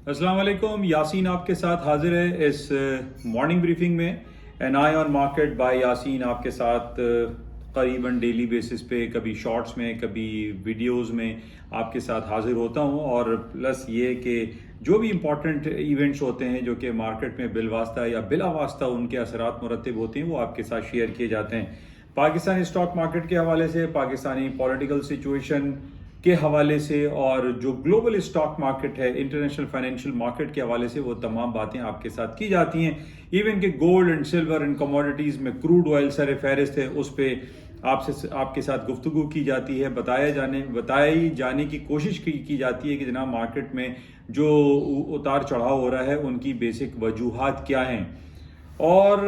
السلام علیکم، یاسین آپ کے ساتھ حاضر ہے اس مارننگ بریفنگ میں. N I on market by Yasin آپ کے ساتھ قریباً ڈیلی بیسس پہ کبھی شارٹس میں کبھی ویڈیوز میں آپ کے ساتھ حاضر ہوتا ہوں. اور پلس یہ کہ جو بھی امپورٹنٹ ایونٹس ہوتے ہیں جو کہ مارکیٹ میں بالواسطہ یا بلا واسطہ ان کے اثرات مرتب ہوتے ہیں وہ آپ کے ساتھ شیئر کیے جاتے ہیں. پاکستانی اسٹاک مارکیٹ کے حوالے سے، پاکستانی پولیٹیکل سچویشن کے حوالے سے، اور جو گلوبل اسٹاک مارکیٹ ہے، انٹرنیشنل فائنینشیل مارکیٹ کے حوالے سے، وہ تمام باتیں آپ کے ساتھ کی جاتی ہیں. ایون کہ gold and silver and commodities میں کروڈ آئل سر فہرست ہے، اس پہ آپ کے ساتھ گفتگو کی جاتی ہے. بتائی جانے کی کوشش کی جاتی ہے کہ جناب مارکیٹ میں جو اتار چڑھاؤ ہو رہا ہے ان کی بیسک وجوہات کیا ہیں. اور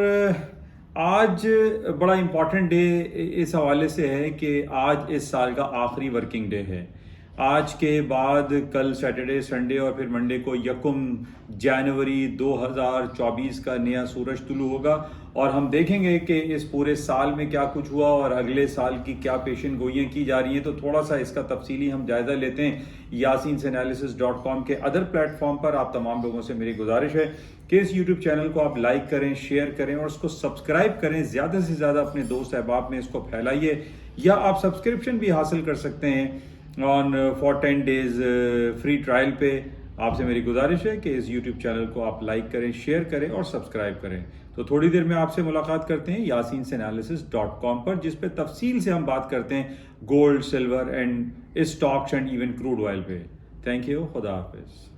آج بڑا امپورٹنٹ ڈے اس حوالے سے ہے کہ آج اس سال کا آخری ورکنگ ڈے ہے. آج کے بعد کل سیٹرڈے، سنڈے اور پھر منڈے کو 1 جنوری 2024 کا نیا سورج طلوع ہوگا، اور ہم دیکھیں گے کہ اس پورے سال میں کیا کچھ ہوا اور اگلے سال کی کیا پیشن گوئیاں کی جا رہی ہیں. تو تھوڑا سا اس کا تفصیلی ہم جائزہ لیتے ہیں. yasinanalysis.com کے ادر پلیٹ فارم پر آپ تمام لوگوں سے میری گزارش ہے کہ اس یوٹیوب چینل کو آپ لائک کریں، شیئر کریں اور اس کو سبسکرائب کریں. زیادہ سے زیادہ اپنے دوست احباب میں اس کو پھیلائیے، یا آپ سبسکرپشن بھی حاصل کر سکتے ہیں فار 10 days فری ٹرائل پہ. آپ سے میری گزارش ہے کہ اس یوٹیوب چینل کو آپ لائک کریں، شیئر کریں اور سبسکرائب کریں. تو تھوڑی دیر میں آپ سے ملاقات کرتے ہیں yasinanalysis.com پر، جس پہ تفصیل سے ہم بات کرتے ہیں gold, silver and stocks and even crude oil پہ. تھینک یو، خدا حافظ.